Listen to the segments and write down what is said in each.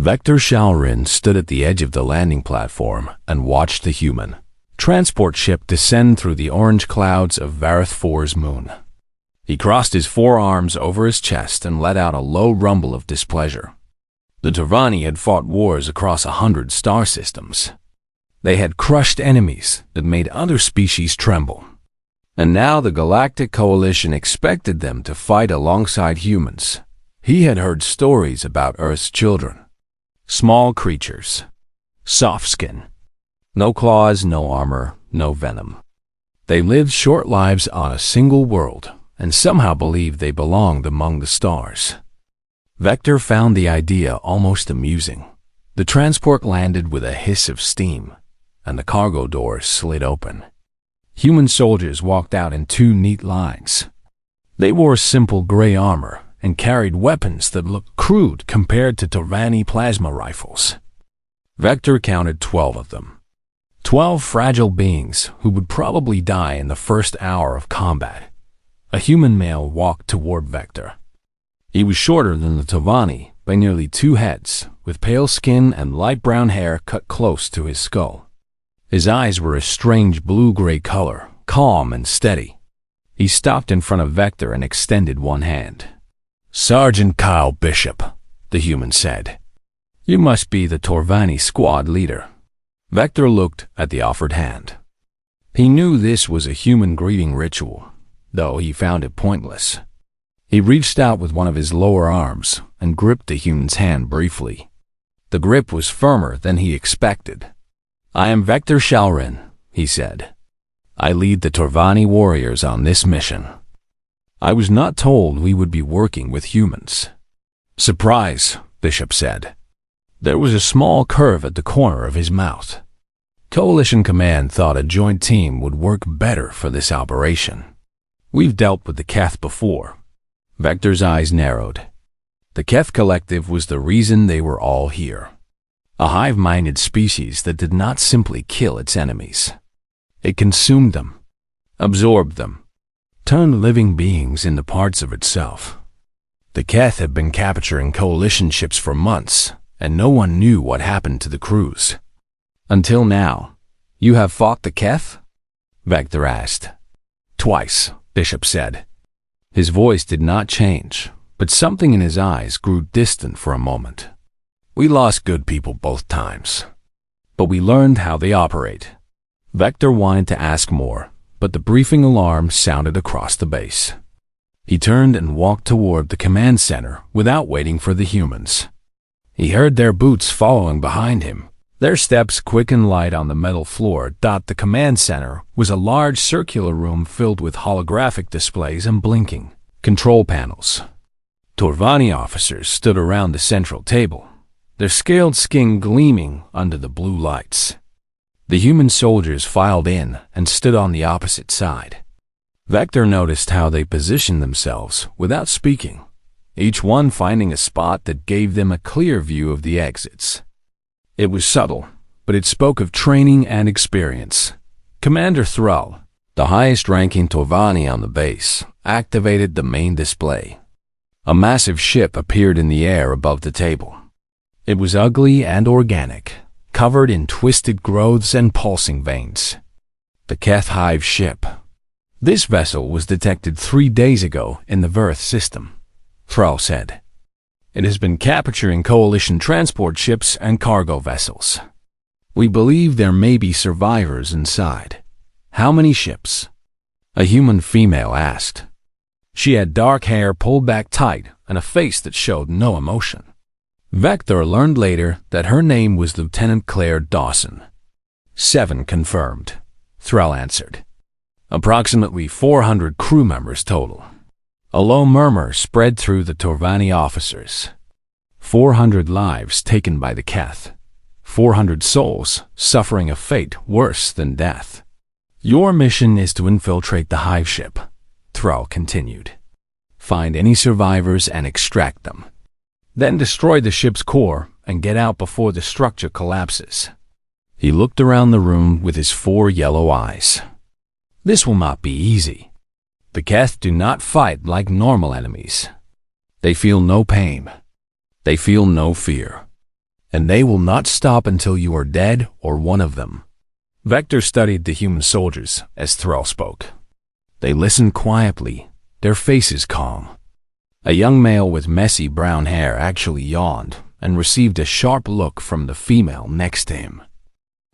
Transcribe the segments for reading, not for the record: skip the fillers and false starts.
Vector Shaorin stood at the edge of the landing platform and watched the human transport ship descend through the orange clouds of Vareth IV's moon. He crossed his forearms over his chest and let out a low rumble of displeasure. The Torvani had fought wars across 100 star systems. They had crushed enemies that made other species tremble. And now the Galactic Coalition expected them to fight alongside humans. He had heard stories about Earth's children. Small creatures. Soft skin. No claws, no armor, no venom. They lived short lives on a single world and somehow believed they belonged among the stars. Vector found the idea almost amusing. The transport landed with a hiss of steam, and the cargo doors slid open. Human soldiers walked out in 2 neat lines. They wore simple gray armor and carried weapons that looked crude compared to Torvani plasma rifles. Vector counted 12 of them. 12 fragile beings who would probably die in the first hour of combat. A human male walked toward Vector. He was shorter than the Torvani by nearly 2 heads, with pale skin and light brown hair cut close to his skull. His eyes were a strange blue-gray color, calm and steady. He stopped in front of Vector and extended one hand. "Sergeant Kyle Bishop," the human said. "You must be the Torvani squad leader." Vector looked at the offered hand. He knew this was a human greeting ritual, though he found it pointless. He reached out with one of his lower arms and gripped the human's hand briefly. The grip was firmer than he expected. "I am Vector Shaorin," he said. "I lead the Torvani warriors on this mission. I was not told we would be working with humans." "Surprise," Bishop said. There was a small curve at the corner of his mouth. Coalition Command thought a joint team would work better for this operation. "We've dealt with the Keth before." Vector's eyes narrowed. The Keth Collective was the reason they were all here. A hive-minded species that did not simply kill its enemies. It consumed them, absorbed them, turned living beings into parts of itself. The Keth had been capturing coalition ships for months, and no one knew what happened to the crews. Until now. "You have fought the Keth?" Vector asked. "Twice," Bishop said. His voice did not change, but something in his eyes grew distant for a moment. "We lost good people both times, but we learned how they operate." Vector wanted to ask more, but the briefing alarm sounded across the base. He turned and walked toward the command center without waiting for the humans. He heard their boots following behind him. Their steps quick and light on the metal floor. The command center was a large circular room filled with holographic displays and blinking control panels. Torvani officers stood around the central table, their scaled skin gleaming under the blue lights. The human soldiers filed in and stood on the opposite side. Vector noticed how they positioned themselves without speaking, each one finding a spot that gave them a clear view of the exits. It was subtle, but it spoke of training and experience. Commander Thrall, the highest-ranking Torvani on the base, activated the main display. A massive ship appeared in the air above the table. It was ugly and organic, covered in twisted growths and pulsing veins. The Keth Hive ship. This vessel was detected 3 days ago in the Verth system, Thrall said. It has been capturing coalition transport ships and cargo vessels. We believe there may be survivors inside. How many ships? A human female asked. She had dark hair pulled back tight and a face that showed no emotion. Vector learned later that her name was Lieutenant Claire Dawson. 7 confirmed, Thrall answered. Approximately 400 crew members total. A low murmur spread through the Torvani officers. 400 lives taken by the Keth. 400 souls suffering a fate worse than death. Your mission is to infiltrate the hive ship, Thrall continued. Find any survivors and extract them. Then destroy the ship's core and get out before the structure collapses. He looked around the room with his 4 yellow eyes. This will not be easy. The Keth do not fight like normal enemies. They feel no pain. They feel no fear. and they will not stop until you are dead or one of them. Vector studied the human soldiers as Thrall spoke. They listened quietly, their faces calm. A young male with messy brown hair actually yawned and received a sharp look from the female next to him.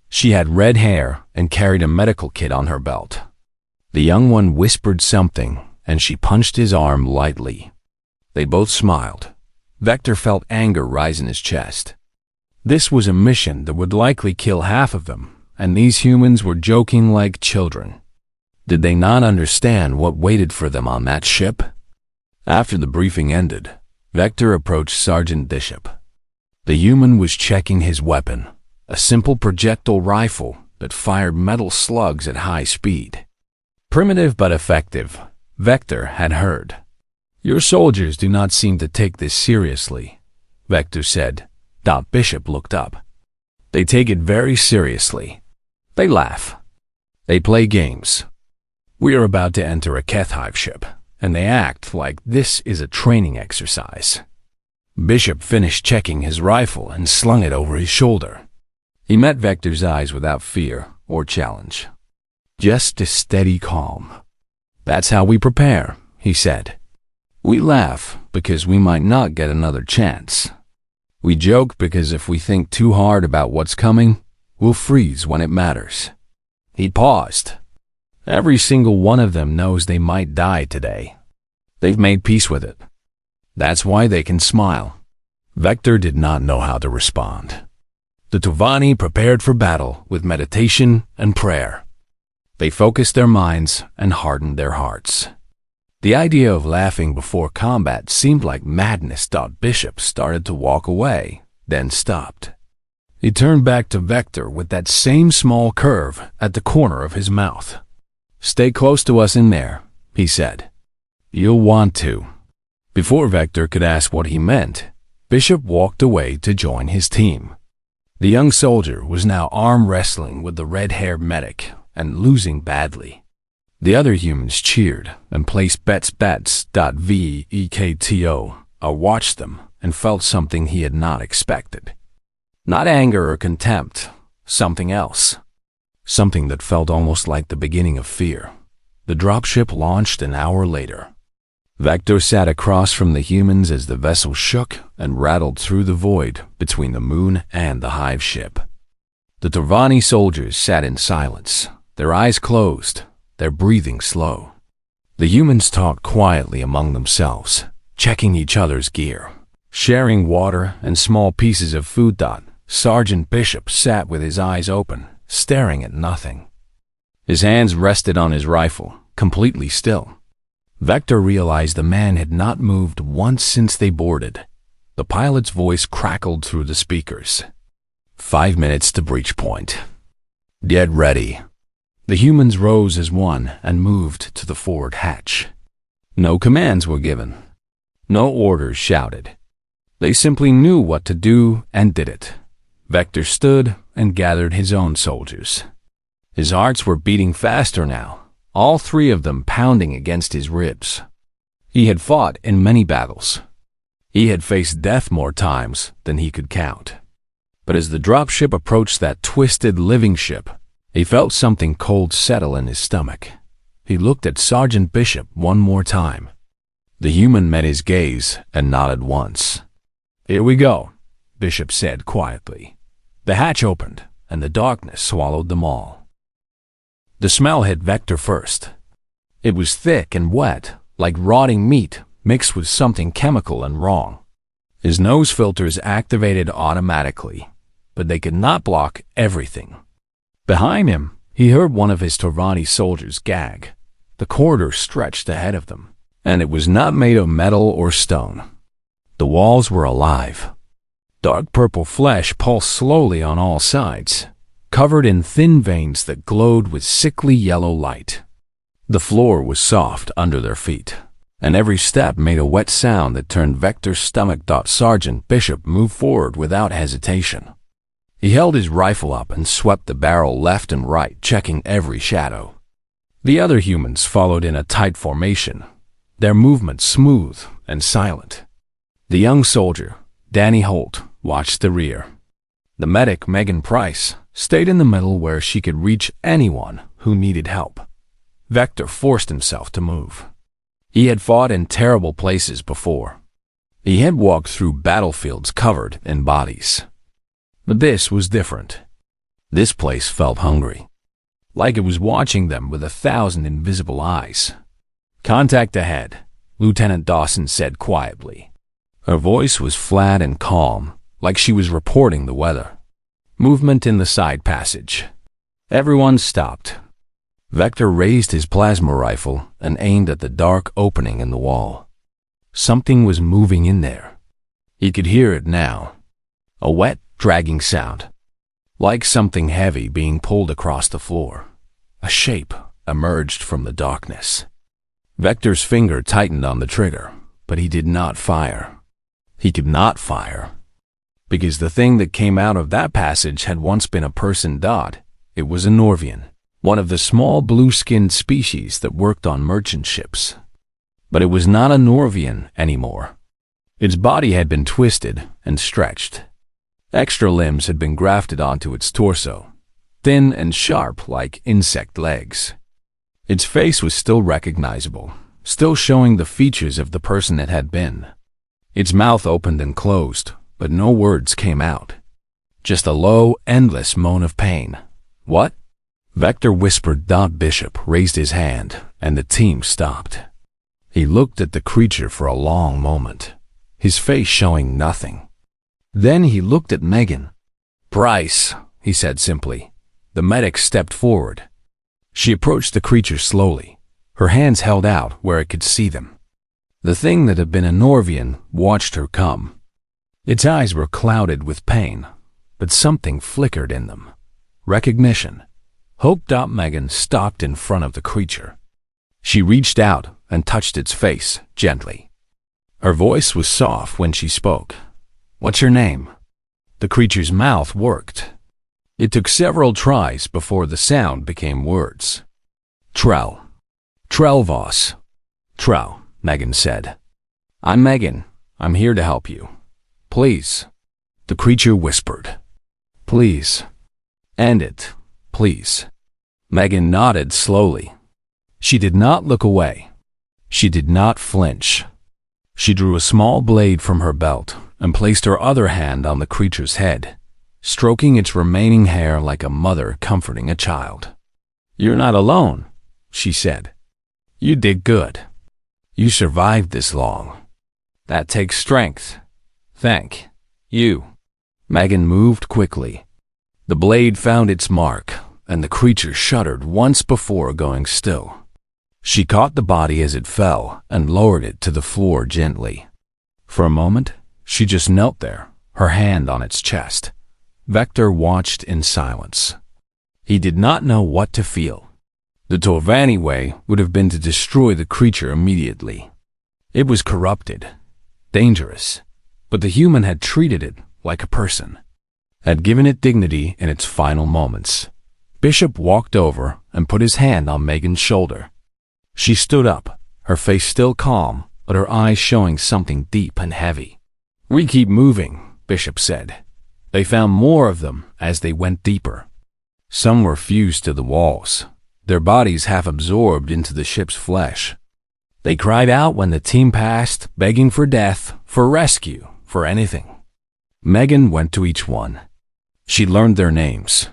She had red hair and carried a medical kit on her belt. The young one whispered something, and she punched his arm lightly. They both smiled. Vector felt anger rise in his chest. This was a mission that would likely kill half of them, and these humans were joking like children. Did they not understand what waited for them on that ship? After the briefing ended, Vector approached Sergeant Bishop. The human was checking his weapon, a simple projectile rifle that fired metal slugs at high speed. Primitive but effective, Vector had heard. "Your soldiers do not seem to take this seriously," Vector said. Bishop looked up. "They take it very seriously. They laugh. They play games. We are about to enter a Keth hive ship, and they act like this is a training exercise." Bishop finished checking his rifle and slung it over his shoulder. He met Vector's eyes without fear or challenge. Just a steady calm. "That's how we prepare," he said. "We laugh because we might not get another chance. We joke because if we think too hard about what's coming, we'll freeze when it matters." He paused. "Every single one of them knows they might die today. They've made peace with it. That's why they can smile." Vector did not know how to respond. The Tovani prepared for battle with meditation and prayer. They focused their minds and hardened their hearts. The idea of laughing before combat seemed like madness. Bishop started to walk away, then stopped. He turned back to Vector with that same small curve at the corner of his mouth. "Stay close to us in there," he said. "You'll want to." Before Vector could ask what he meant, Bishop walked away to join his team. The young soldier was now arm wrestling with the red-haired medic and losing badly. The other humans cheered and placed bets. Vekto watched them and felt something he had not expected. Not anger or contempt, something else. Something that felt almost like the beginning of fear. The dropship launched an hour later. Vector sat across from the humans as the vessel shook and rattled through the void between the moon and the hive ship. The Tovani soldiers sat in silence, their eyes closed, their breathing slow. The humans talked quietly among themselves, checking each other's gear, sharing water and small pieces of food. Sergeant Bishop sat with his eyes open, staring at nothing. His hands rested on his rifle, completely still. Vector realized the man had not moved once since they boarded. The pilot's voice crackled through the speakers. 5 minutes to breach point. Get ready. The humans rose as one and moved to the forward hatch. No commands were given. No orders shouted. They simply knew what to do and did it. Vector stood and gathered his own soldiers. His hearts were beating faster now, all three of them pounding against his ribs. He had fought in many battles. He had faced death more times than he could count. But as the dropship approached that twisted living ship, he felt something cold settle in his stomach. He looked at Sergeant Bishop one more time. The human met his gaze and nodded once. "Here we go," Bishop said quietly. The hatch opened, and the darkness swallowed them all. The smell hit Vector first. It was thick and wet, like rotting meat mixed with something chemical and wrong. His nose filters activated automatically, but they could not block everything. Behind him, he heard one of his Tovani soldiers gag. The corridor stretched ahead of them, and it was not made of metal or stone. The walls were alive. Dark purple flesh pulsed slowly on all sides, covered in thin veins that glowed with sickly yellow light. The floor was soft under their feet, and every step made a wet sound that turned Vector's stomach. Sergeant Bishop moved forward without hesitation. He held his rifle up and swept the barrel left and right, checking every shadow. The other humans followed in a tight formation, their movements smooth and silent. The young soldier, Danny Holt, watched the rear, The medic, Megan Price, stayed in the middle where she could reach anyone who needed help. Vector forced himself to move. He had fought in terrible places before. He had walked through battlefields covered in bodies. But this was different. This place felt hungry, like it was watching them with 1,000 invisible eyes. "Contact ahead," Lieutenant Dawson said quietly. Her voice was flat and calm, like she was reporting the weather. Movement in the side passage. Everyone stopped. Vector raised his plasma rifle and aimed at the dark opening in the wall. Something was moving in there. He could hear it now. A wet, dragging sound, like something heavy being pulled across the floor. A shape emerged from the darkness. Vector's finger tightened on the trigger, but he did not fire. He could not fire, because the thing that came out of that passage had once been a person. It was a Norvian, one of the small blue-skinned species that worked on merchant ships. But it was not a Norvian anymore. Its body had been twisted and stretched. Extra limbs had been grafted onto its torso, thin and sharp like insect legs. Its face was still recognizable, still showing the features of the person it had been. Its mouth opened and closed, but no words came out. Just a low, endless moan of pain. "What?" Vector whispered. Bishop raised his hand, and the team stopped. He looked at the creature for a long moment, his face showing nothing. Then he looked at Megan. "Price," he said simply. The medic stepped forward. She approached the creature slowly, her hands held out where it could see them. The thing that had been a Norvian watched her come. Its eyes were clouded with pain, but something flickered in them. Recognition. Hope. Megan stopped in front of the creature. She reached out and touched its face gently. Her voice was soft when she spoke. "What's your name?" The creature's mouth worked. It took several tries before the sound became words. "Trell. Trellvoss." "Trell," Megan said. "I'm Megan. I'm here to help you. Please." The creature whispered. "Please. End it, please." Megan nodded slowly. She did not look away. She did not flinch. She drew a small blade from her belt and placed her other hand on the creature's head, stroking its remaining hair like a mother comforting a child. "You're not alone," she said. "You did good. You survived this long. That takes strength. Thank you." Megan moved quickly. The blade found its mark, and the creature shuddered once before going still. She caught the body as it fell and lowered it to the floor gently. For a moment, she just knelt there, her hand on its chest. Vector watched in silence. He did not know what to feel. The Torvani way would have been to destroy the creature immediately. It was corrupted, dangerous, but the human had treated it like a person, had given it dignity in its final moments. Bishop walked over and put his hand on Megan's shoulder. She stood up, her face still calm, but her eyes showing something deep and heavy. "We keep moving," Bishop said. They found more of them as they went deeper. Some were fused to the walls, their bodies half absorbed into the ship's flesh. They cried out when the team passed, begging for death, for rescue, for anything. Megan went to each one. She learned their names.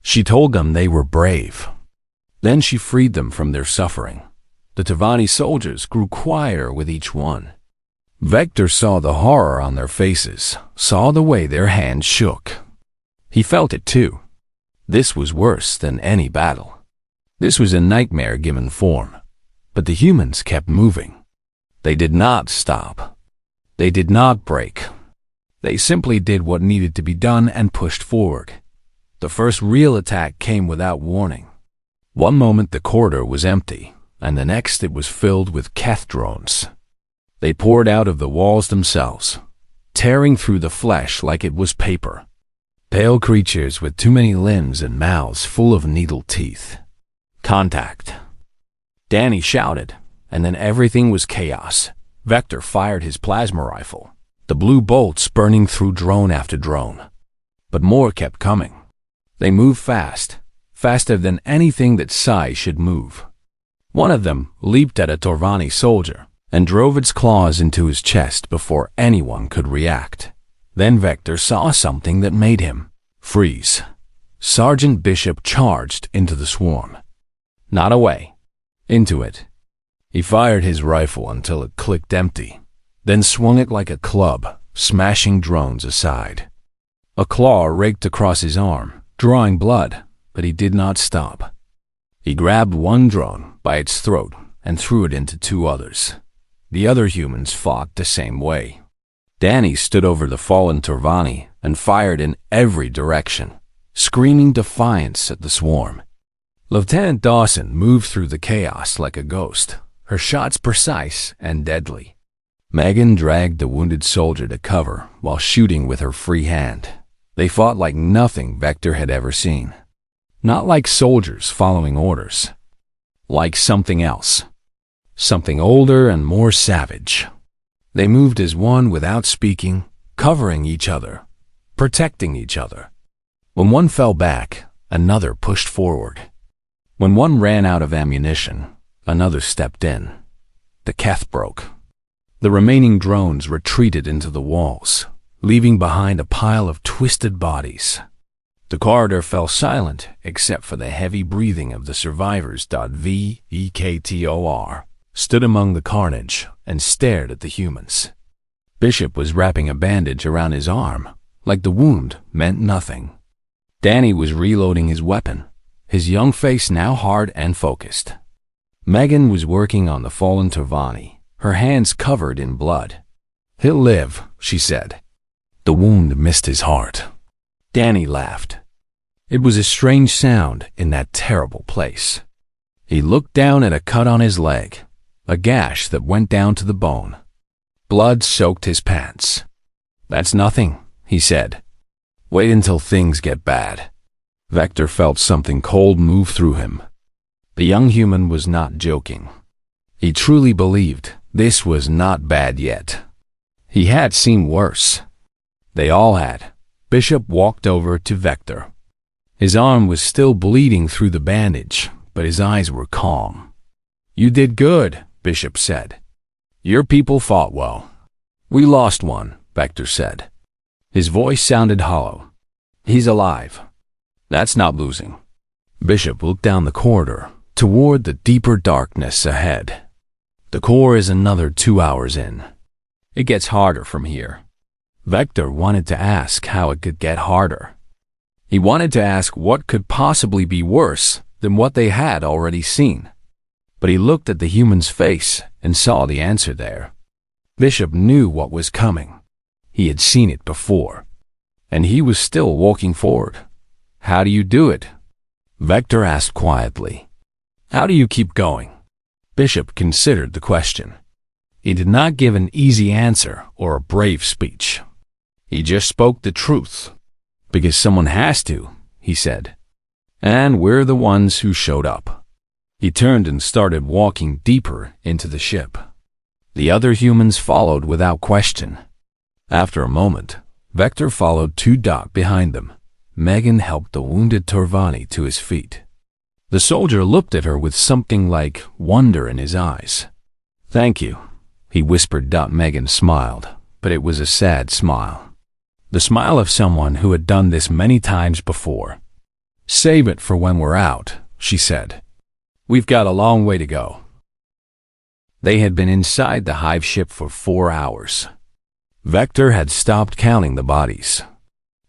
She told them they were brave. Then she freed them from their suffering. The Tavani soldiers grew quieter with each one. Vector saw the horror on their faces, saw the way their hands shook. He felt it too. This was worse than any battle. This was a nightmare given form. But the humans kept moving. They did not stop. They did not break. They simply did what needed to be done and pushed forward. The first real attack came without warning. One moment the corridor was empty, and the next it was filled with Keth drones. They poured out of the walls themselves, tearing through the flesh like it was paper. Pale creatures with too many limbs and mouths full of needle teeth. "Contact!" Danny shouted, and then everything was chaos. Vector fired his plasma rifle, the blue bolts burning through drone after drone. but more kept coming. They moved fast, faster than anything that Sci should move. One of them leaped at a Torvani soldier and drove its claws into his chest before anyone could react. Then Vector saw something that made him freeze. Sergeant Bishop charged into the swarm. Not away. Into it. He fired his rifle until it clicked empty, then swung it like a club, smashing drones aside. A claw raked across his arm, drawing blood, but he did not stop. He grabbed one drone by its throat and threw it into two others. The other humans fought the same way. Danny stood over the fallen Torvani and fired in every direction, screaming defiance at the swarm. Lieutenant Dawson moved through the chaos like a ghost, her shots precise and deadly. Megan dragged the wounded soldier to cover while shooting with her free hand. They fought like nothing Vector had ever seen. Not like soldiers following orders. Like something else. Something older and more savage. They moved as one without speaking, covering each other, protecting each other. When one fell back, another pushed forward. When one ran out of ammunition, another stepped in. The Keth broke. The remaining drones retreated into the walls, leaving behind a pile of twisted bodies. The corridor fell silent except for the heavy breathing of the survivors. Vector stood among the carnage and stared at the humans. Bishop was wrapping a bandage around his arm, like the wound meant nothing. Danny was reloading his weapon, his young face now hard and focused. Megan was working on the fallen Torvani, her hands covered in blood. "He'll live," she said. The wound missed his heart. Danny laughed. It was a strange sound in that terrible place. He looked down at a cut on his leg, a gash that went down to the bone. Blood soaked his pants. "That's nothing," he said. "Wait until things get bad." Vector felt something cold move through him. The young human was not joking. He truly believed this was not bad yet. He had seen worse. They all had. Bishop walked over to Vector. His arm was still bleeding through the bandage, but his eyes were calm. "You did good," Bishop said. "Your people fought well." "We lost one," Vector said. His voice sounded hollow. "He's alive." "That's not losing." Bishop looked down the corridor, toward the deeper darkness ahead. "The core is another 2 hours in. It gets harder from here." Vector wanted to ask how it could get harder. He wanted to ask what could possibly be worse than what they had already seen. But he looked at the human's face and saw the answer there. Bishop knew what was coming. He had seen it before. And he was still walking forward. "How do you do it?" Vector asked quietly. "How do you keep going?" Bishop considered the question. He did not give an easy answer or a brave speech. He just spoke the truth. "Because someone has to," he said. "And we're the ones who showed up." He turned and started walking deeper into the ship. The other humans followed without question. After a moment, Vector followed 2 dots behind them. Megan helped the wounded Torvani to his feet. The soldier looked at her with something like wonder in his eyes. "Thank you," he whispered. Megan smiled, but it was a sad smile. The smile of someone who had done this many times before. "Save it for when we're out," she said. "We've got a long way to go." They had been inside the hive ship for 4 hours. Vector had stopped counting the bodies.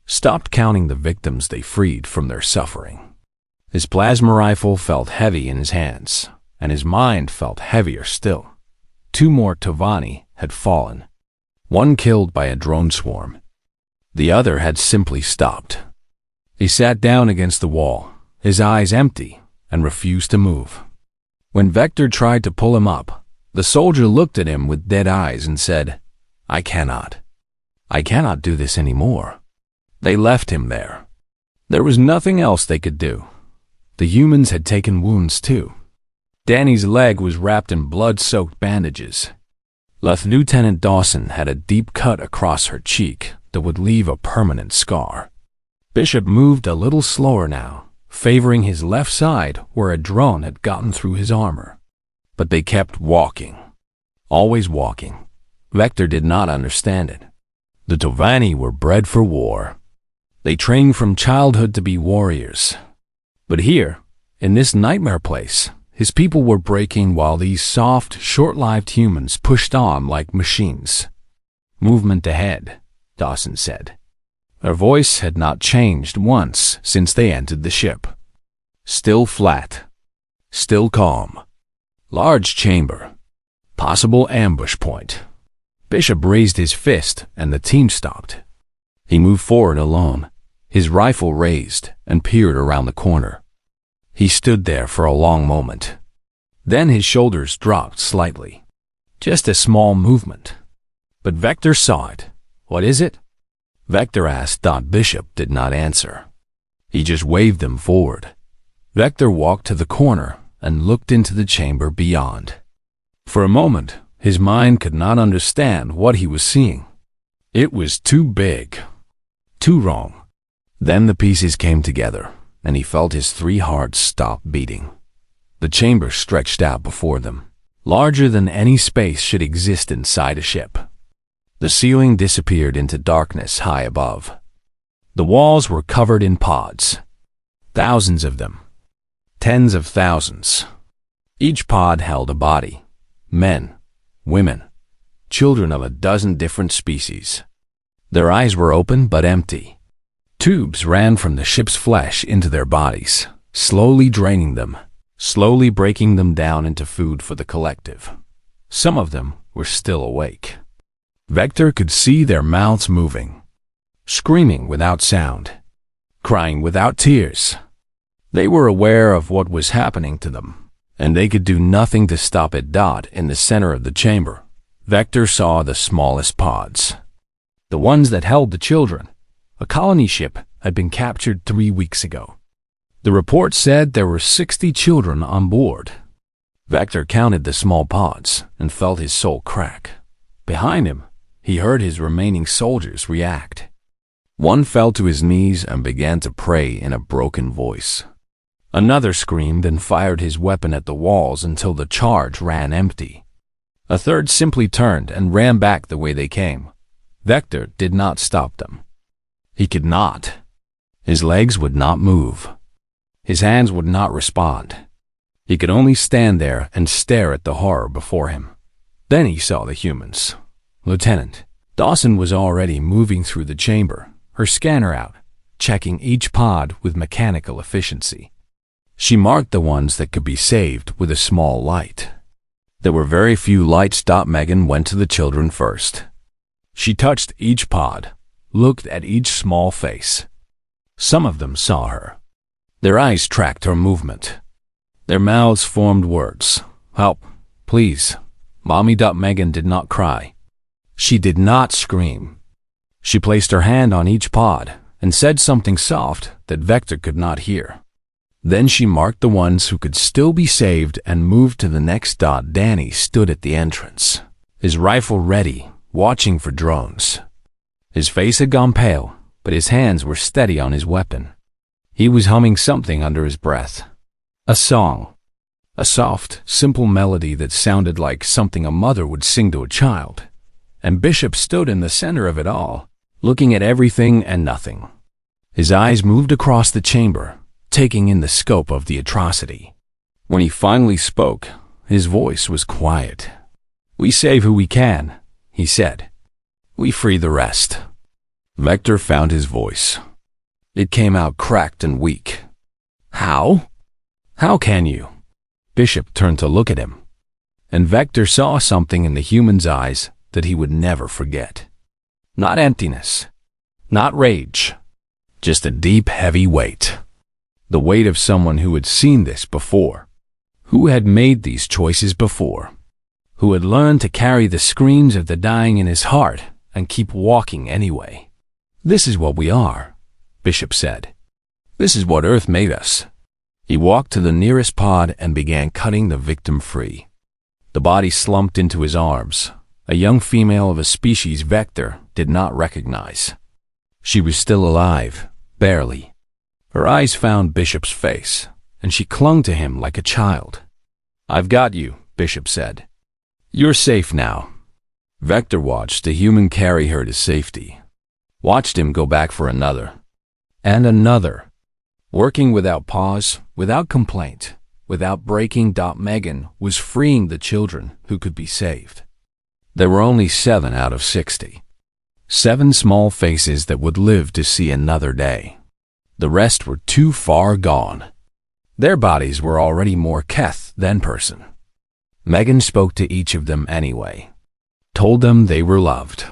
Stopped counting the victims they freed from their suffering. His plasma rifle felt heavy in his hands, and his mind felt heavier still. 2 more Torvani had fallen. One killed by a drone swarm. The other had simply stopped. He sat down against the wall, his eyes empty, and refused to move. When Vector tried to pull him up, the soldier looked at him with dead eyes and said, I cannot do this anymore." They left him there. There was nothing else they could do. The humans had taken wounds too. Danny's leg was wrapped in blood-soaked bandages. Lieutenant Dawson had a deep cut across her cheek that would leave a permanent scar. Bishop moved a little slower now, favoring his left side where a drone had gotten through his armor. But they kept walking. Always walking. Vector did not understand it. The Tovani were bred for war. They trained from childhood to be warriors. But here, in this nightmare place, his people were breaking while these soft, short-lived humans pushed on like machines. "Movement ahead," Dawson said. Her voice had not changed once since they entered the ship. Still flat. Still calm. Large chamber. Possible ambush point. Bishop raised his fist and the team stopped. He moved forward alone, his rifle raised, and peered around the corner. He stood there for a long moment. Then his shoulders dropped slightly. Just a small movement. But Vector saw it. "What is it?" Vector asked. Bishop did not answer. He just waved them forward. Vector walked to the corner and looked into the chamber beyond. For a moment, his mind could not understand what he was seeing. It was too big. Too wrong. Then the pieces came together, and he felt his 3 hearts stop beating. The chamber stretched out before them, larger than any space should exist inside a ship. The ceiling disappeared into darkness high above. The walls were covered in pods. Thousands of them. Tens of thousands. Each pod held a body. Men, women, children of a dozen different species. Their eyes were open but empty. Tubes ran from the ship's flesh into their bodies, slowly draining them, slowly breaking them down into food for the collective. Some of them were still awake. Vector could see their mouths moving, screaming without sound, crying without tears. They were aware of what was happening to them, and they could do nothing to stop it. In the center of the chamber, Vector saw the smallest pods. The ones that held the children. A colony ship had been captured 3 weeks ago. The report said there were 60 children on board. Vector counted the small pods and felt his soul crack. Behind him, he heard his remaining soldiers react. One fell to his knees and began to pray in a broken voice. Another screamed and fired his weapon at the walls until the charge ran empty. A third simply turned and ran back the way they came. Vector did not stop them. He could not. His legs would not move. His hands would not respond. He could only stand there and stare at the horror before him. Then he saw the humans. Lieutenant Dawson was already moving through the chamber, her scanner out, checking each pod with mechanical efficiency. She marked the ones that could be saved with a small light. There were very few lights. Megan went to the children first. She touched each pod, looked at each small face. Some of them saw her. Their eyes tracked her movement. Their mouths formed words. "Help, please." Mommy. Megan did not cry. She did not scream. She placed her hand on each pod and said something soft that Vector could not hear. Then she marked the ones who could still be saved and moved to the next. Danny stood at the entrance, his rifle ready, watching for drones. His face had gone pale, but his hands were steady on his weapon. He was humming something under his breath. A song. A soft, simple melody that sounded like something a mother would sing to a child. And Bishop stood in the center of it all, looking at everything and nothing. His eyes moved across the chamber, taking in the scope of the atrocity. When he finally spoke, his voice was quiet. "We save who we can," he said. "We free the rest." Vector found his voice. It came out cracked and weak. "How? How can you?" Bishop turned to look at him, and Vector saw something in the human's eyes that he would never forget. Not emptiness, not rage, just a deep, heavy weight. The weight of someone who had seen this before, who had made these choices before, who had learned to carry the screams of the dying in his heart and keep walking anyway. "This is what we are," Bishop said. "This is what Earth made us." He walked to the nearest pod and began cutting the victim free. The body slumped into his arms, a young female of a species Vector did not recognize. She was still alive, Barely. Her eyes found Bishop's face, and she clung to him like a child. "I've got you," Bishop said. "You're safe now." Vector watched the human carry her to safety. Watched him go back for another. And another. Working without pause, without complaint, without breaking. Megan was freeing the children who could be saved. There were only 7 out of 60. 7 small faces that would live to see another day. The rest were too far gone. Their bodies were already more Keth than person. Megan spoke to each of them anyway. Told them they were loved.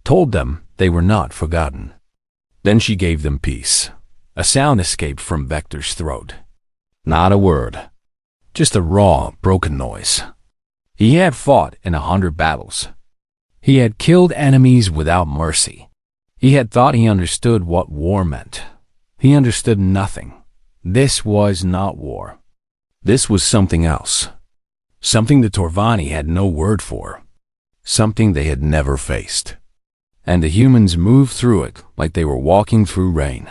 Told them they were not forgotten. Then she gave them peace. A sound escaped from Vector's throat. Not a word. Just a raw, broken noise. He had fought in 100 battles. He had killed enemies without mercy. He had thought he understood what war meant. He understood nothing. This was not war. This was something else. Something the Torvani had no word for. Something they had never faced. And the humans moved through it like they were walking through rain.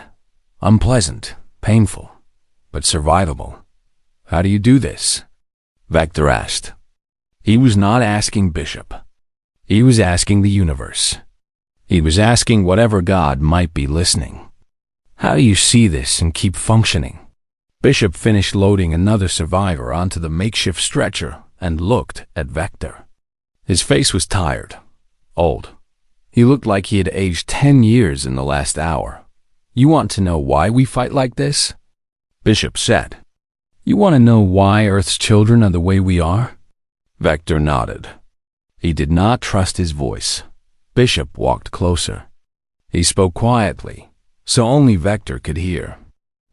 Unpleasant, painful, but survivable. "How do you do this?" Vector asked. He was not asking Bishop. He was asking the universe. He was asking whatever God might be listening. "How do you see this and keep functioning?" Bishop finished loading another survivor onto the makeshift stretcher and looked at Vector. His face was tired, old. He looked like he had aged 10 years in the last hour. "You want to know why we fight like this?" Bishop said. "You want to know why Earth's children are the way we are?" Vector nodded. He did not trust his voice. Bishop walked closer. He spoke quietly, so only Vector could hear.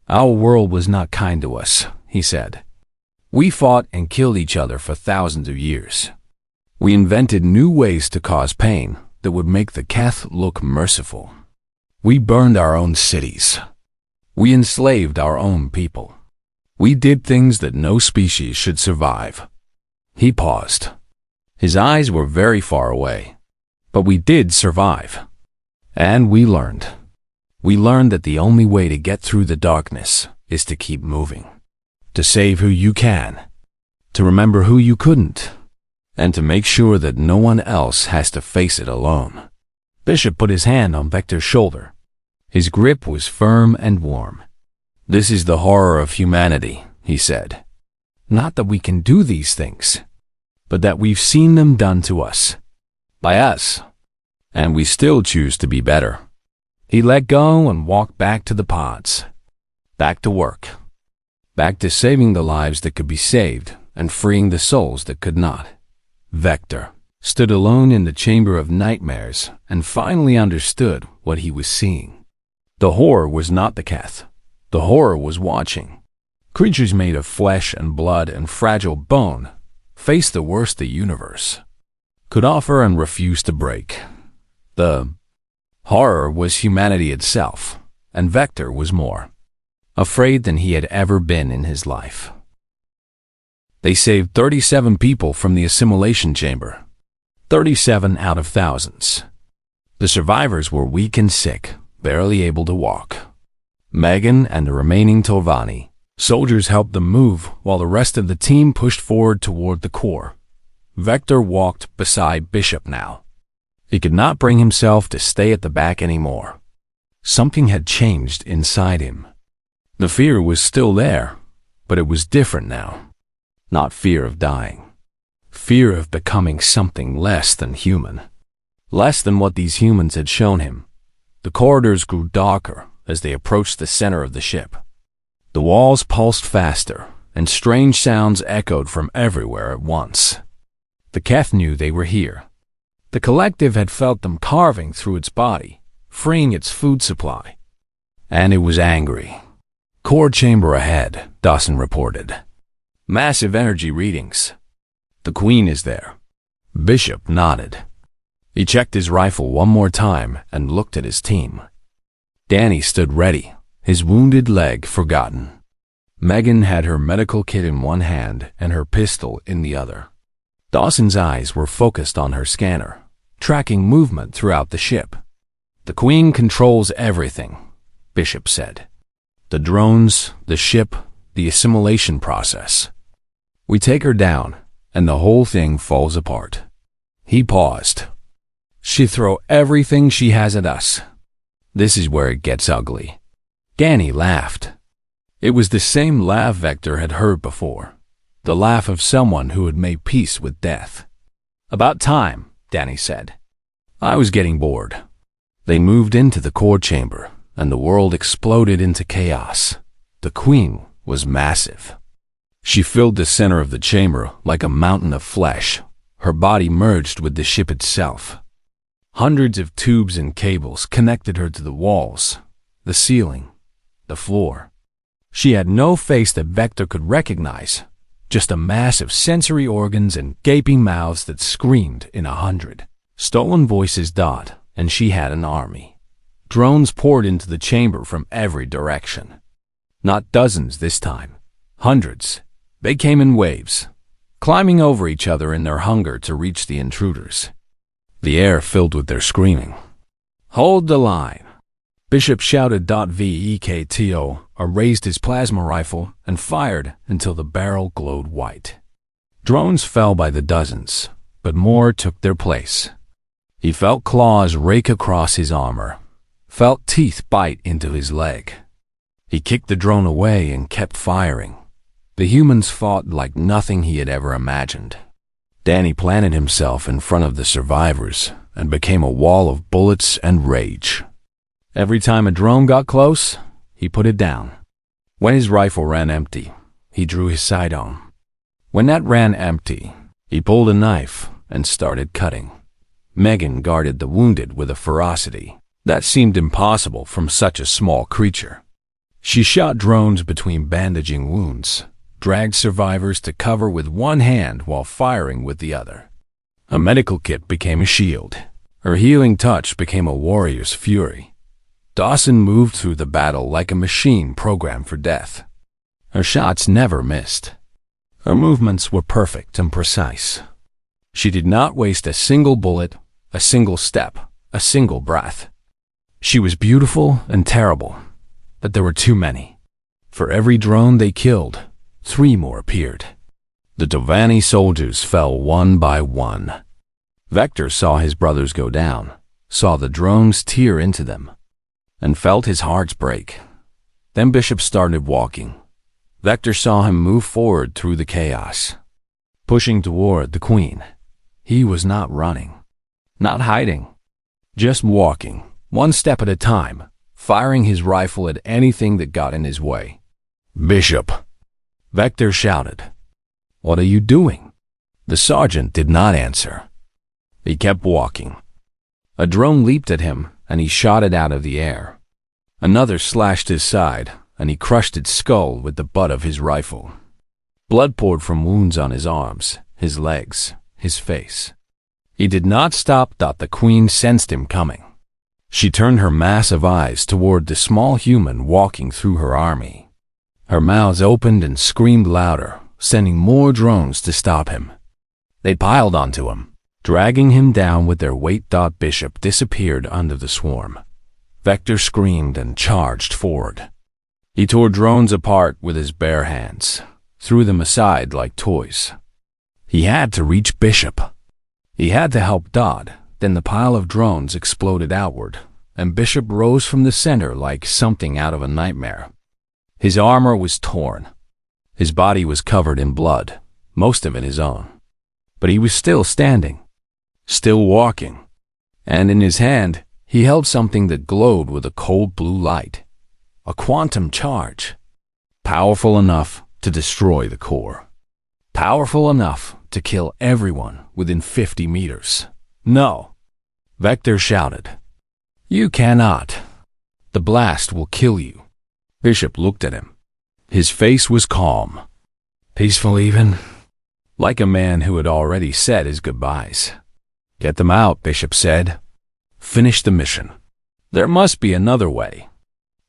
"Our world was not kind to us," he said. "We fought and killed each other for thousands of years. We invented new ways to cause pain that would make the Keth look merciful. We burned our own cities. We enslaved our own people. We did things that no species should survive." He paused. His eyes were very far away. "But we did survive. And we learned. We learned that the only way to get through the darkness is to keep moving. To save who you can. To remember who you couldn't. And to make sure that no one else has to face it alone." Bishop put his hand on Vector's shoulder. His grip was firm and warm. "This is the horror of humanity," he said. "Not that we can do these things, but that we've seen them done to us. By us. And we still choose to be better." He let go and walked back to the pods. Back to work. Back to saving the lives that could be saved and freeing the souls that could not. Vector stood alone in the chamber of nightmares and finally understood what he was seeing. The horror was not the Keth. The horror was watching. Creatures made of flesh and blood and fragile bone faced the worst the universe could offer and refused to break. The horror was humanity itself, and Vector was more afraid than he had ever been in his life. They saved 37 people from the assimilation chamber. 37 out of thousands. The survivors were weak and sick, barely able to walk. Megan and the remaining Torvani soldiers helped them move while the rest of the team pushed forward toward the core. Vector walked beside Bishop now. He could not bring himself to stay at the back anymore. Something had changed inside him. The fear was still there, but it was different now. Not fear of dying. Fear of becoming something less than human. Less than what these humans had shown him. The corridors grew darker as they approached the center of the ship. The walls pulsed faster, and strange sounds echoed from everywhere at once. The Keth knew they were here. The collective had felt them carving through its body, freeing its food supply. And it was angry. "Core chamber ahead," Dawson reported. "Massive energy readings. The Queen is there." Bishop nodded. He checked his rifle one more time and looked at his team. Danny stood ready, his wounded leg forgotten. Megan had her medical kit in one hand and her pistol in the other. Dawson's eyes were focused on her scanner, tracking movement throughout the ship. "The Queen controls everything. Bishop said. "The drones, the ship, the assimilation process. We take her down, and the whole thing falls apart." He paused. "She throw everything she has at us. This is where it gets ugly." Danny laughed. It was the same laugh Vector had heard before, the laugh of someone who had made peace with death. "About time," Danny said. "I was getting bored." They moved into the core chamber, and the world exploded into chaos. The Queen was massive. She filled the center of the chamber like a mountain of flesh. Her body merged with the ship itself. Hundreds of tubes and cables connected her to the walls, the ceiling, the floor. She had no face that Vector could recognize, just a mass of sensory organs and gaping mouths that screamed in 100. Stolen voices dot, and she had an army. Drones poured into the chamber from every direction. Not dozens this time, hundreds. They came in waves, climbing over each other in their hunger to reach the intruders. The air filled with their screaming. "Hold the line!" Bishop shouted. Vekto raised his plasma rifle and fired until the barrel glowed white. Drones fell by the dozens, but more took their place. He felt claws rake across his armor, felt teeth bite into his leg. He kicked the drone away and kept firing. The humans fought like nothing he had ever imagined. Danny planted himself in front of the survivors and became a wall of bullets and rage. Every time a drone got close, he put it down. When his rifle ran empty, he drew his sidearm. When that ran empty, he pulled a knife and started cutting. Megan guarded the wounded with a ferocity that seemed impossible from such a small creature. She shot drones between bandaging wounds, dragged survivors to cover with one hand while firing with the other. A medical kit became a shield. Her healing touch became a warrior's fury. Dawson moved through the battle like a machine programmed for death. Her shots never missed. Her movements were perfect and precise. She did not waste a single bullet, a single step, a single breath. She was beautiful and terrible, but there were too many. For every drone they killed, 3 more appeared. The Tovani soldiers fell one by one. Vector saw his brothers go down, saw the drones tear into them, and felt his heart break. Then Bishop started walking. Vector saw him move forward through the chaos, pushing toward the Queen. He was not running, not hiding, just walking, one step at a time, firing his rifle at anything that got in his way. "Bishop!" Vector shouted. "What are you doing?" The sergeant did not answer. He kept walking. A drone leaped at him, and he shot it out of the air. Another slashed his side, and he crushed its skull with the butt of his rifle. Blood poured from wounds on his arms, his legs, his face. He did not stop. The Queen sensed him coming. She turned her massive eyes toward the small human walking through her army. Her mouth opened and screamed louder, sending more drones to stop him. They piled onto him, dragging him down with their weight. Bishop disappeared under the swarm. Vector screamed and charged forward. He tore drones apart with his bare hands, threw them aside like toys. He had to reach Bishop. He had to help Dodd. Then the pile of drones exploded outward, and Bishop rose from the center like something out of a nightmare. His armor was torn. His body was covered in blood, most of it his own. But he was still standing, still walking, and in his hand he held something that glowed with a cold blue light. A quantum charge, powerful enough to destroy the core. Powerful enough to kill everyone within 50 meters. "No!" Vector shouted. "You cannot. The blast will kill you." Bishop looked at him. His face was calm. Peaceful even, like a man who had already said his goodbyes. "Get them out," Bishop said. "Finish the mission. There must be another way.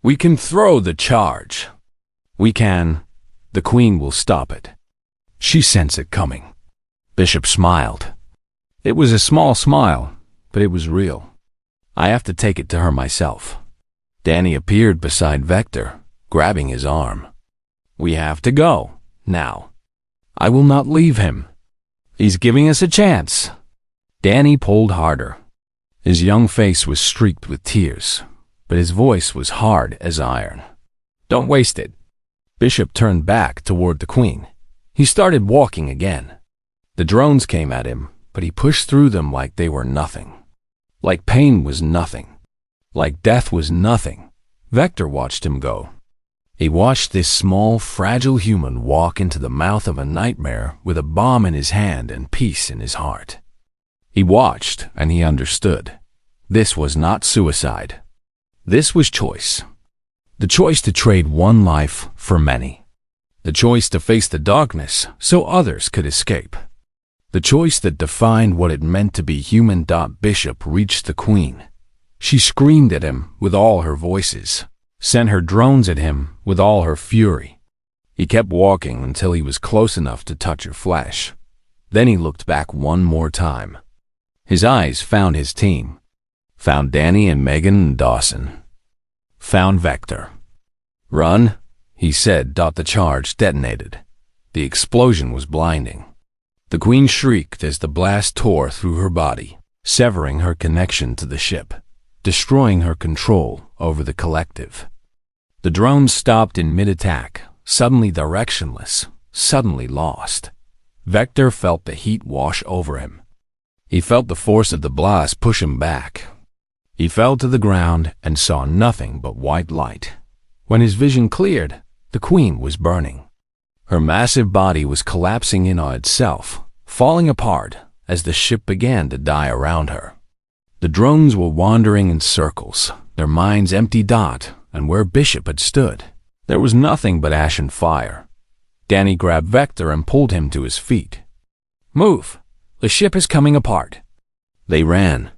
We can throw the charge. We can. The Queen will stop it. She sensed it coming." Bishop smiled. It was a small smile, but it was real. "I have to take it to her myself." Danny appeared beside Vector, grabbing his arm. "We have to go, now. I will not leave him. He's giving us a chance." Danny pulled harder. His young face was streaked with tears, but his voice was hard as iron. "Don't waste it." Bishop turned back toward the Queen. He started walking again. The drones came at him, but he pushed through them like they were nothing. Like pain was nothing. Like death was nothing. Vector watched him go. He watched this small, fragile human walk into the mouth of a nightmare with a bomb in his hand and peace in his heart. He watched, and he understood. This was not suicide. This was choice. The choice to trade one life for many. The choice to face the darkness so others could escape. The choice that defined what it meant to be human. Bishop reached the Queen. She screamed at him with all her voices, sent her drones at him with all her fury. He kept walking until he was close enough to touch her flesh. Then he looked back one more time. His eyes found his team. Found Danny and Megan and Dawson. Found Vector. "Run," he said. The charge detonated. The explosion was blinding. The Queen shrieked as the blast tore through her body, severing her connection to the ship, destroying her control over the collective. The drones stopped in mid-attack, suddenly directionless, suddenly lost. Vector felt the heat wash over him. He felt the force of the blast push him back. He fell to the ground and saw nothing but white light. When his vision cleared, the Queen was burning. Her massive body was collapsing in on itself, falling apart as the ship began to die around her. The drones were wandering in circles, their minds empty. And where Bishop had stood, there was nothing but ash and fire. Danny grabbed Vector and pulled him to his feet. "Move! The ship is coming apart." They ran.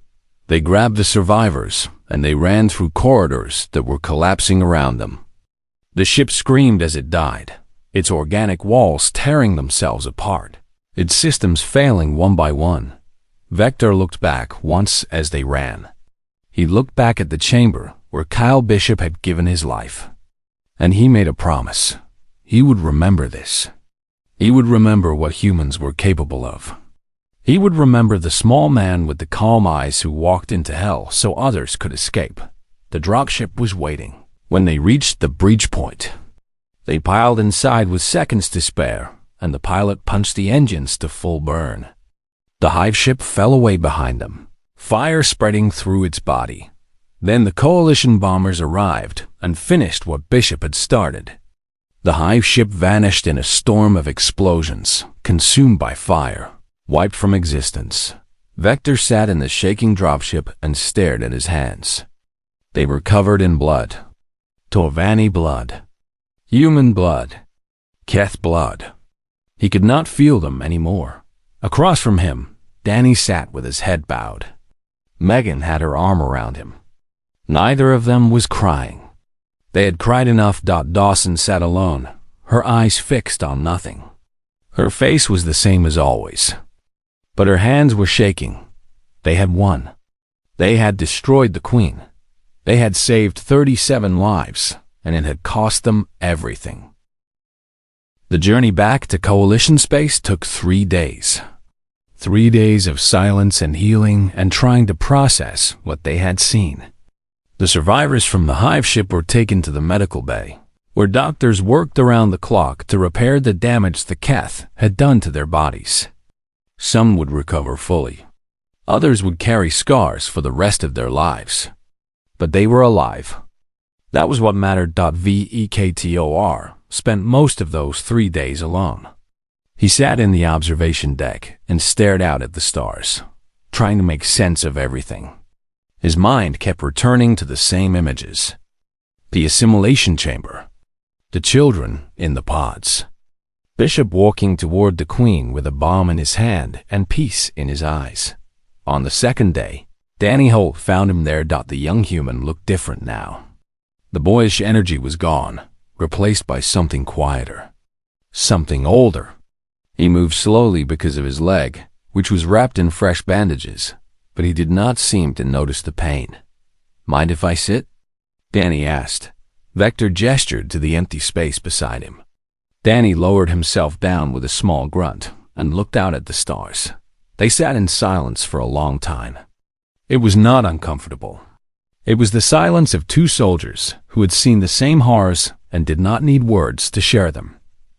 They grabbed the survivors, and they ran through corridors that were collapsing around them. The ship screamed as it died, its organic walls tearing themselves apart, its systems failing one by one. Vector looked back once as they ran. He looked back at the chamber where Kyle Bishop had given his life. And he made a promise. He would remember this. He would remember what humans were capable of. He would remember the small man with the calm eyes who walked into hell so others could escape. The dropship was waiting. When they reached the breach point, they piled inside with seconds to spare, and the pilot punched the engines to full burn. The hive ship fell away behind them, fire spreading through its body. Then the coalition bombers arrived and finished what Bishop had started. The hive ship vanished in a storm of explosions, consumed by fire, wiped from existence. Vector sat in the shaking dropship and stared at his hands. They were covered in blood. Torvani blood. Human blood. Keth blood. He could not feel them anymore. Across from him, Danny sat with his head bowed. Megan had her arm around him. Neither of them was crying. They had cried enough. Dawson sat alone, her eyes fixed on nothing. Her face was the same as always, but her hands were shaking. They had won. They had destroyed the Queen. They had saved 37 lives, and it had cost them everything. The journey back to Coalition space took 3 days. 3 days of silence and healing and trying to process what they had seen. The survivors from the hive ship were taken to the medical bay, where doctors worked around the clock to repair the damage the Keth had done to their bodies. Some would recover fully. Others would carry scars for the rest of their lives. But they were alive. That was what mattered. Vector spent most of those 3 days alone. He sat in the observation deck and stared out at the stars, trying to make sense of everything. His mind kept returning to the same images. The assimilation chamber. The children in the pods. Bishop walking toward the Queen with a bomb in his hand and peace in his eyes. On the second day, Danny Holt found him there. The young human looked different now. The boyish energy was gone, replaced by something quieter. Something older. He moved slowly because of his leg, which was wrapped in fresh bandages, but he did not seem to notice the pain. "Mind if I sit?" Danny asked. Vector gestured to the empty space beside him. Danny lowered himself down with a small grunt and looked out at the stars. They sat in silence for a long time. It was not uncomfortable. It was the silence of two soldiers who had seen the same horrors and did not need words to share them.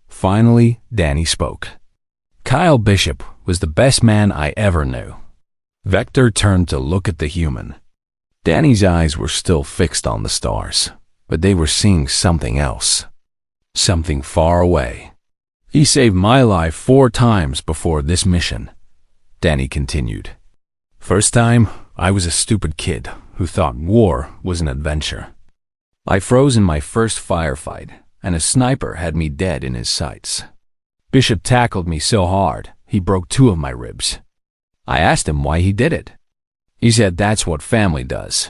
Finally, Danny spoke. Kyle Bishop was the best man I ever knew. Vector turned to look at the human. Danny's eyes were still fixed on the stars, but they were seeing something else. Something far away. He saved my life 4 times before this mission, Danny continued. First time, I was a stupid kid who thought war was an adventure. I froze in my first firefight, and a sniper had me dead in his sights. Bishop tackled me so hard, he broke 2 of my ribs. I asked him why he did it. He said that's what family does.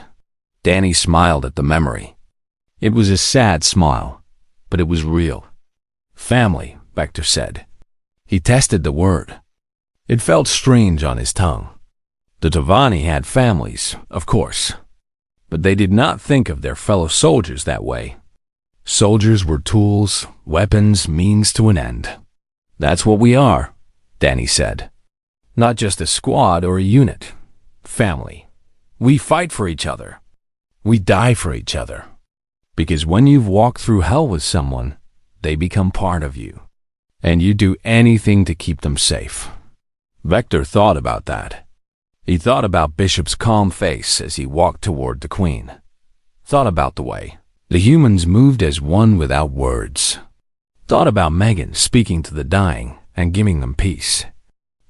Danny smiled at the memory. It was a sad smile, but it was real. Family, Vector said. He tested the word. It felt strange on his tongue. The Tovani had families, of course, but they did not think of their fellow soldiers that way. Soldiers were tools, weapons, means to an end. That's what we are, Danny said. Not just a squad or a unit. Family. We fight for each other. We die for each other. Because when you've walked through hell with someone, they become part of you. And you do anything to keep them safe. Vector thought about that. He thought about Bishop's calm face as he walked toward the Queen. Thought about the way the humans moved as one without words. Thought about Megan speaking to the dying and giving them peace.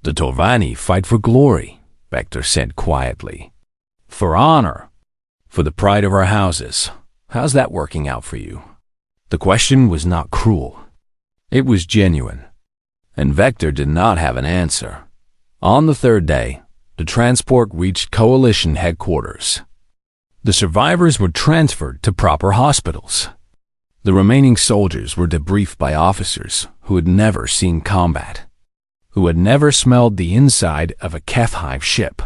The Tovani fight for glory, Vector said quietly. For honor. For the pride of our houses. How's that working out for you? The question was not cruel. It was genuine. And Vector did not have an answer. On the 3rd day, the transport reached Coalition headquarters. The survivors were transferred to proper hospitals. The remaining soldiers were debriefed by officers who had never seen combat, who had never smelled the inside of a Keth hive ship,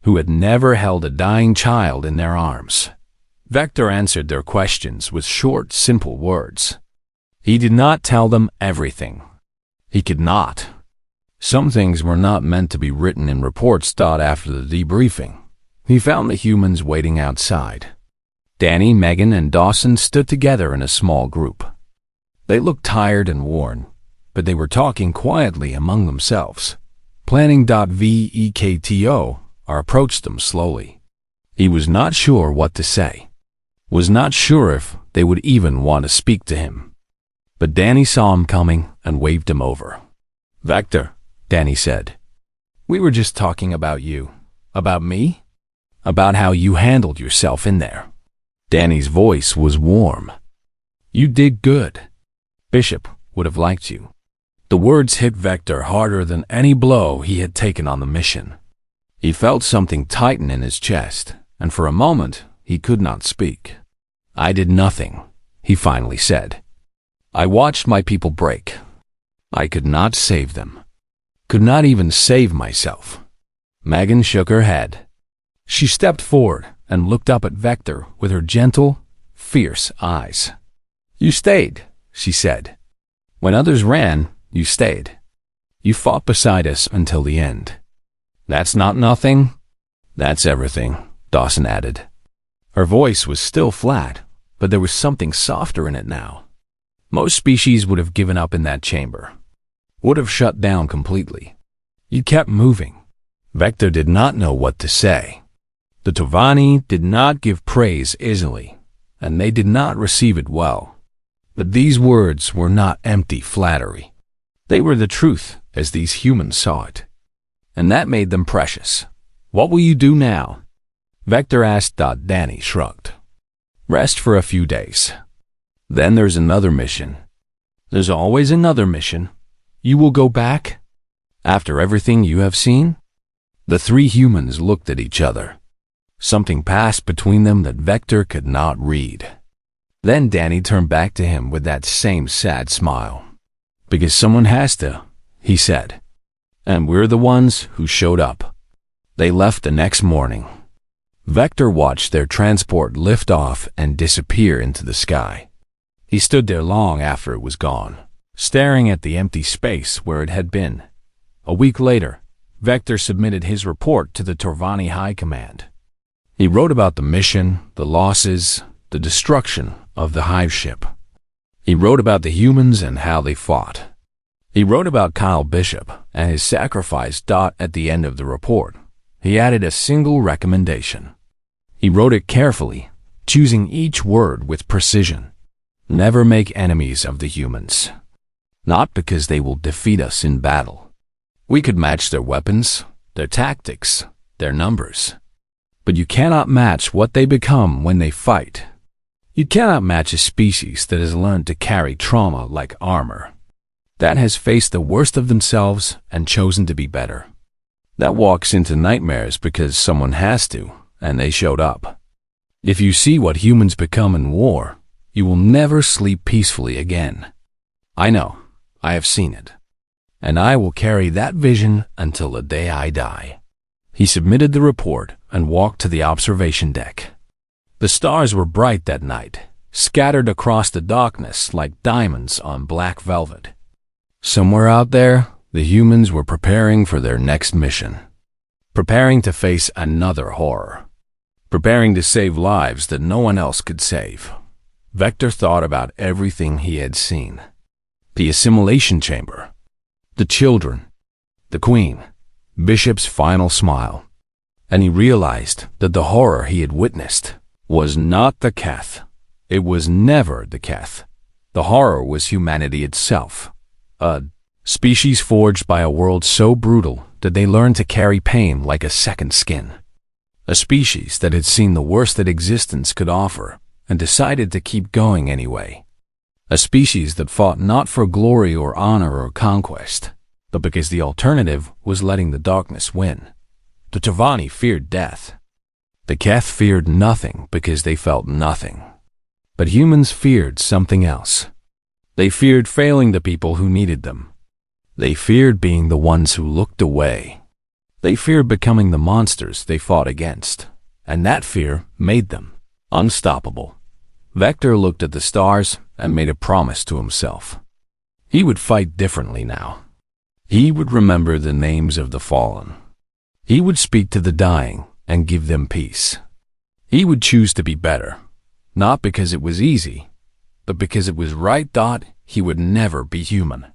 who had never held a dying child in their arms. Vector answered their questions with short, simple words. He did not tell them everything. He could not. Some things were not meant to be written in reports after the debriefing. He found the humans waiting outside. Danny, Megan, and Dawson stood together in a small group. They looked tired and worn, but they were talking quietly among themselves. Planning Vector approached them slowly. He was not sure what to say. Was not sure if they would even want to speak to him. But Danny saw him coming and waved him over. Vector, Danny said. We were just talking about you. About me? About how you handled yourself in there. Danny's voice was warm. You did good. Bishop would have liked you. The words hit Vector harder than any blow he had taken on the mission. He felt something tighten in his chest, and for a moment he could not speak. I did nothing, he finally said. I watched my people break. I could not save them. Could not even save myself. Megan shook her head. She stepped forward and looked up at Vector with her gentle, fierce eyes. You stayed, she said. When others ran, you stayed. You fought beside us until the end. That's not nothing. That's everything, Dawson added. Her voice was still flat, but there was something softer in it now. Most species would have given up in that chamber. Would have shut down completely. You kept moving. Vector did not know what to say. The Tovani did not give praise easily, and they did not receive it well. But these words were not empty flattery. They were the truth as these humans saw it. And that made them precious. What will you do now? Vector asked. Danny shrugged. Rest for a few days. Then there's another mission. There's always another mission. You will go back? After everything you have seen? The 3 humans looked at each other. Something passed between them that Vector could not read. Then Danny turned back to him with that same sad smile. Because someone has to, he said. And we're the ones who showed up. They left the next morning. Vector watched their transport lift off and disappear into the sky. He stood there long after it was gone, staring at the empty space where it had been. A week later, Vector submitted his report to the Torvani High Command. He wrote about the mission, the losses, the destruction of the hive ship. He wrote about the humans and how they fought. He wrote about Kyle Bishop and his sacrifice. At the end of the report, he added a single recommendation. He wrote it carefully, choosing each word with precision. Never make enemies of the humans. Not because they will defeat us in battle. We could match their weapons, their tactics, their numbers. But you cannot match what they become when they fight. You cannot match a species that has learned to carry trauma like armor, that has faced the worst of themselves and chosen to be better, that walks into nightmares because someone has to, and they showed up. If you see what humans become in war, you will never sleep peacefully again. I know, I have seen it, and I will carry that vision until the day I die. He submitted the report and walked to the observation deck. The stars were bright that night, scattered across the darkness like diamonds on black velvet. Somewhere out there, the humans were preparing for their next mission, preparing to face another horror, preparing to save lives that no one else could save. Vector thought about everything he had seen. The assimilation chamber, the children, the queen, Bishop's final smile, and he realized that the horror he had witnessed was not the Keth. It was never the Keth. The horror was humanity itself, a species forged by a world so brutal that they learned to carry pain like a second skin. A species that had seen the worst that existence could offer and decided to keep going anyway. A species that fought not for glory or honor or conquest, but because the alternative was letting the darkness win. The Torvani feared death. The Keth feared nothing because they felt nothing. But humans feared something else. They feared failing the people who needed them. They feared being the ones who looked away. They feared becoming the monsters they fought against, and that fear made them unstoppable. Vector looked at the stars and made a promise to himself. He would fight differently now. He would remember the names of the fallen. He would speak to the dying and give them peace. He would choose to be better, not because it was easy, but because it was right. He would never be human.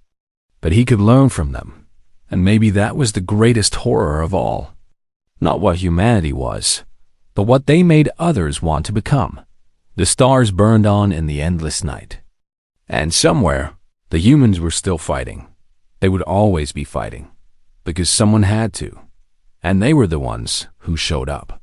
But he could learn from them, and maybe that was the greatest horror of all. Not what humanity was, but what they made others want to become. The stars burned on in the endless night. And somewhere, the humans were still fighting. They would always be fighting, because someone had to, and they were the ones who showed up.